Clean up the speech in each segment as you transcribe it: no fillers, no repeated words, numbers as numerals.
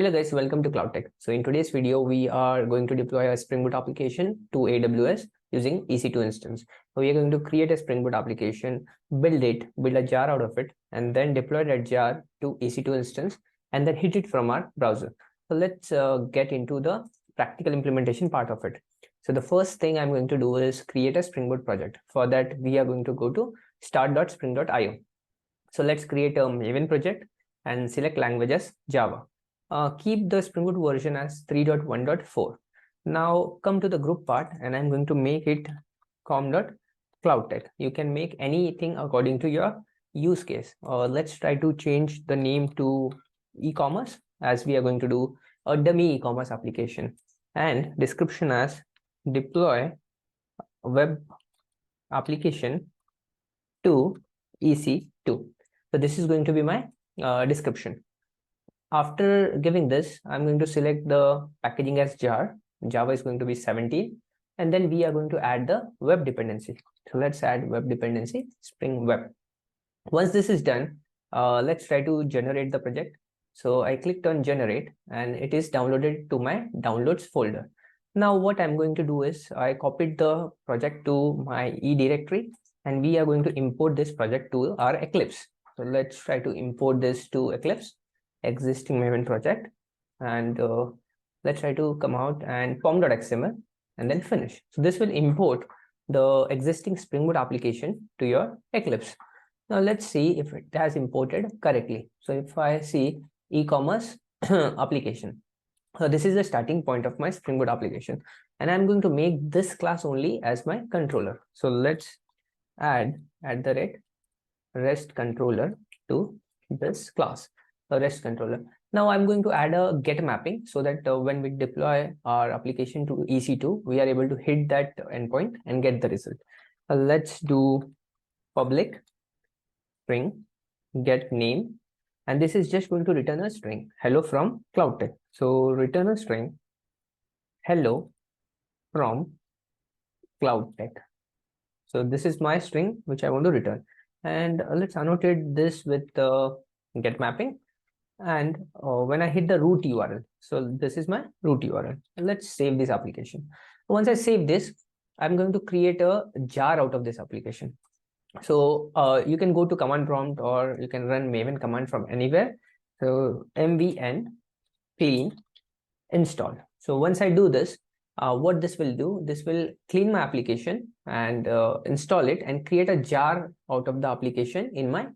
Hello guys, welcome to Cloud Tech. So in today's video, we are going to deploy a Spring Boot application to AWS using EC2 Instance. So we are going to create a Spring Boot application, build a jar out of it, and then deploy that jar to EC2 Instance, and then hit it from our browser. So let's get into the practical implementation part of it. So the first thing I'm going to do is create a Spring Boot project. For that, we are going to go to start.spring.io. So let's create a Maven project and select language as Java. Keep the Spring Boot version as 3.1.4. Now come to the group part, and I'm going to make it com.cloudtech. You can make anything according to your use case. Let's try to change the name to e-commerce, as we are going to do a dummy e-commerce application, and description as deploy web application to EC2. So this is going to be my description. After giving this, I'm going to select the packaging as jar. Java is going to be 17, and then we are going to add the web dependency. So let's add web dependency, Spring Web. Once this is done, let's try to generate the project. So I clicked on generate, and it is downloaded to my downloads folder. Now what I'm going to do is I copied the project to my E directory, and we are going to import this project to our Eclipse. So let's try to import this to Eclipse, existing Maven project, and let's try to come out and pom.xml and then finish. So this will import the existing Spring Boot application to your Eclipse. Now let's see if it has imported correctly. So if I see e-commerce application, so this is the starting point of my Spring Boot application, and I'm going to make this class only as my controller. So let's add @REST controller to this class, a REST controller. Now I'm going to add a get mapping so that when we deploy our application to EC2, we are able to hit that endpoint and get the result. Let's do public string get name, and this is just going to return a string hello from CloudTech. So return a string hello from CloudTech. So this is my string which I want to return, and let's annotate this with get mapping. And when I hit the root URL, so this is my root URL, and let's save this application. Once I save this, I'm going to create a jar out of this application. So you can go to command prompt, or you can run Maven command from anywhere. So mvn clean install. So once I do this, what this will do, this will clean my application and install it and create a jar out of the application in my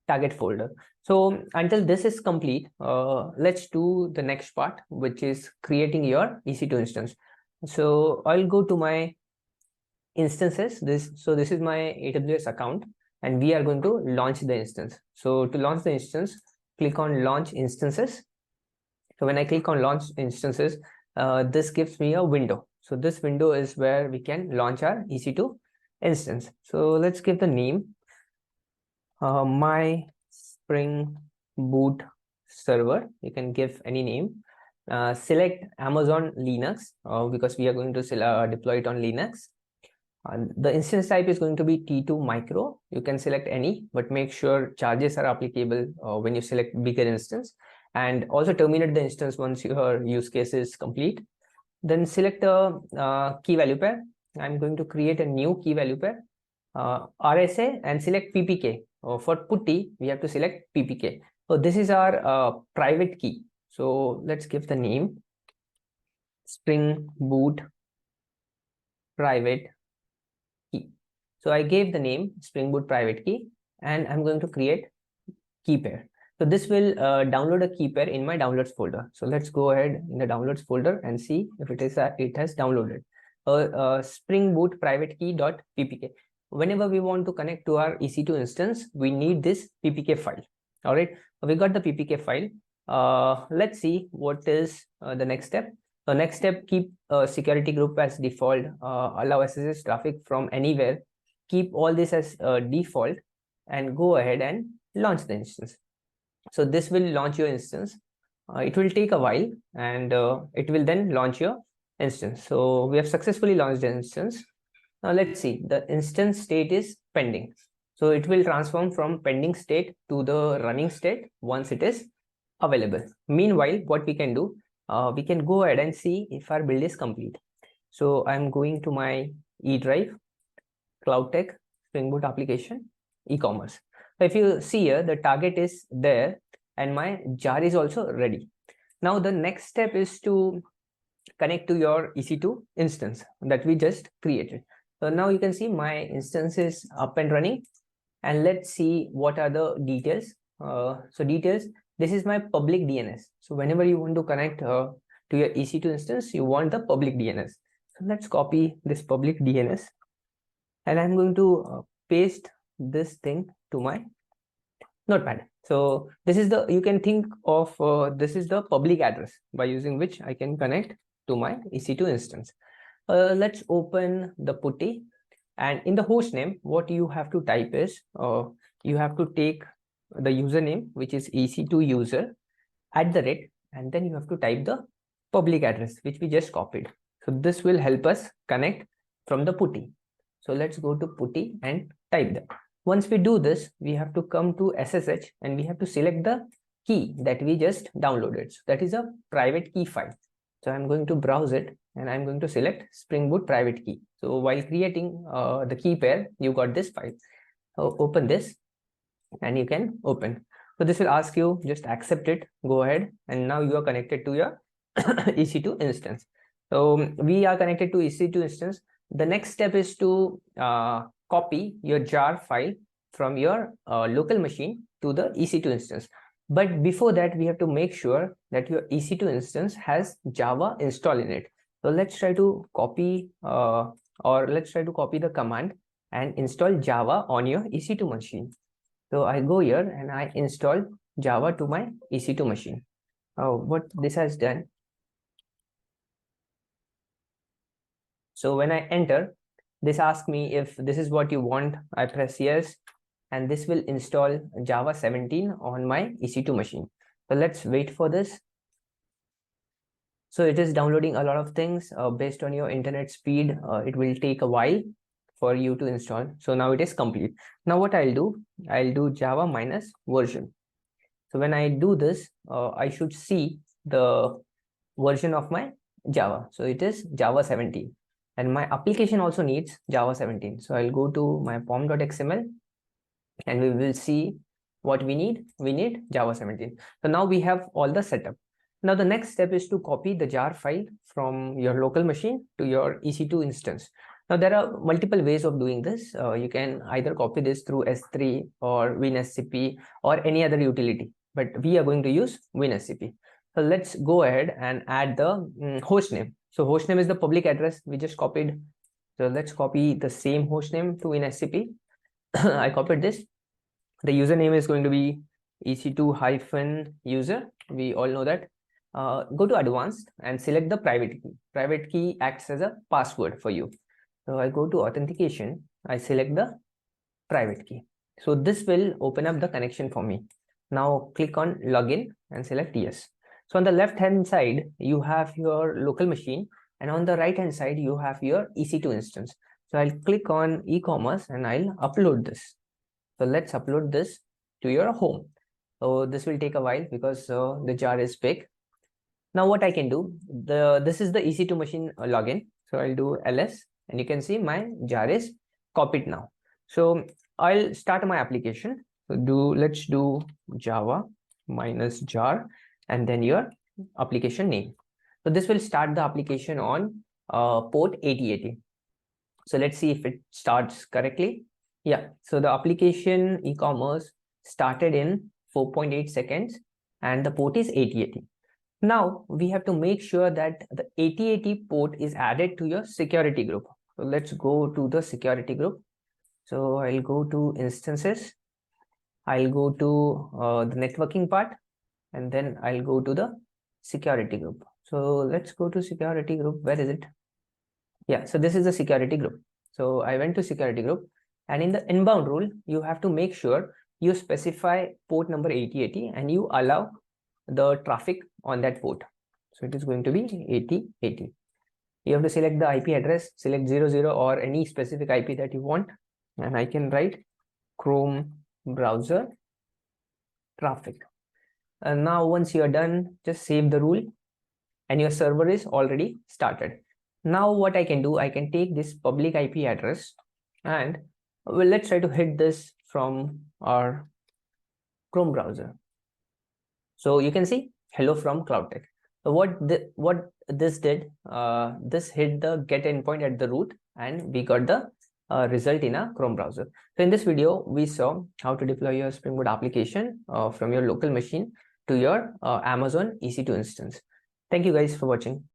target folder. So until this is complete, let's do the next part, which is creating your EC2 instance. So I'll go to my instances. This is my AWS account, and we are going to launch the instance. So to launch the instance, click on launch instances. So when I click on launch instances, this gives me a window. So this window is where we can launch our EC2 instance. So let's give the name my Spring Boot server. You can give any name. Select Amazon Linux because we are going to deploy it on Linux. The instance type is going to be T2 micro. You can select any, but make sure charges are applicable when you select bigger instance, and also terminate the instance once your use case is complete. Then select a key value pair. I'm going to create a new key value pair, RSA, and select PPK. For putty, we have to select PPK. So this is our private key. So let's give the name Spring Boot private key. So I gave the name Spring Boot private key, and I'm going to create key pair. So this will download a key pair in my downloads folder. So let's go ahead in the downloads folder and see if it has downloaded Spring Boot private key.ppk. Whenever we want to connect to our EC2 instance, we need this PPK file. All right, we got the PPK file. Let's see what is the next step. The next step, keep security group as default, allow SSH traffic from anywhere, keep all this as default, and go ahead and launch the instance. So this will launch your instance. It will take a while, and it will then launch your instance. So we have successfully launched the instance. Now let's see, the instance state is pending. So it will transform from pending state to the running state once it is available. Meanwhile, what we can do, we can go ahead and see if our build is complete. So I'm going to my E drive, Cloud Tech, Spring Boot application, e-commerce. So if you see here, the target is there and my jar is also ready. Now the next step is to connect to your EC2 instance that we just created. So now you can see my instance is up and running, and let's see what are the details. So details, this is my public DNS. So whenever you want to connect to your EC2 instance, you want the public DNS. So let's copy this public DNS, and I'm going to paste this thing to my notepad. So this is the, you can think of this is the public address by using which I can connect to my EC2 instance. Let's open the putty, and in the host name, what you have to type is you have to take the username, which is EC2 user @ and then you have to type the public address which we just copied. So this will help us connect from the putty. So let's go to putty and type that. Once we do this, we have to come to SSH and we have to select the key that we just downloaded. So that is a private key file. So I'm going to browse it and I'm going to select Spring Boot private key. So while creating the key pair, you got this file. So open this and you can open. So this will ask you, just accept it, go ahead, and now you are connected to your EC2 instance. So we are connected to EC2 instance. The next step is to copy your jar file from your local machine to the EC2 instance. But before that, we have to make sure that your EC2 instance has Java installed in it. So let's try to copy the command and install Java on your EC2 machine. So I go here and I install Java to my EC2 machine. What this has done. So when I enter, this asks me if this is what you want. I press yes, and this will install Java 17 on my EC2 machine. So let's wait for this. So it is downloading a lot of things based on your internet speed. It will take a while for you to install. So now it is complete. Now what I'll do Java minus version. So when I do this, I should see the version of my Java. So it is Java 17. And my application also needs Java 17. So I'll go to my pom.xml and we will see what we need. We need Java 17. So now we have all the setup. Now the next step is to copy the jar file from your local machine to your EC2 instance. Now there are multiple ways of doing this. You can either copy this through S3 or WinSCP or any other utility, but we are going to use WinSCP. So let's go ahead and add the host name. So host name is the public address we just copied. So let's copy the same host name to WinSCP. I copied this. The username is going to be EC2-user. We all know that. Go to advanced and select the private key. Private key acts as a password for you. So I go to authentication. I select the private key. So this will open up the connection for me. Now click on login and select yes. So on the left hand side, you have your local machine, and on the right hand side, you have your EC2 instance. So I'll click on e-commerce and I'll upload this. So let's upload this to your home. So this will take a while because the jar is big. Now what I can do, this is the EC2 machine login. So I'll do ls and you can see my jar is copied now. So I'll start my application. So let's do Java minus jar and then your application name. So this will start the application on port 8080. So let's see if it starts correctly. Yeah, so the application e-commerce started in 4.8 seconds and the port is 8080. Now we have to make sure that the 8080 port is added to your security group. So let's go to the security group. So I'll go to instances. I'll go to the networking part, and then I'll go to the security group. So let's go to security group. Where is it? Yeah, so this is the security group. So I went to security group, and in the inbound rule, you have to make sure you specify port number 8080 and you allow the traffic on that port. So it is going to be 8080. You have to select the IP address, select 00 or any specific IP that you want. And I can write Chrome browser traffic. And now once you are done, just save the rule and your server is already started. Now what I can do, I can take this public IP address and well, let's try to hit this from our Chrome browser. So you can see hello from CloudTech. So what this did, this hit the get endpoint at the root and we got the result in a Chrome browser. So in this video, we saw how to deploy your Spring Boot application from your local machine to your Amazon EC2 instance. Thank you guys for watching.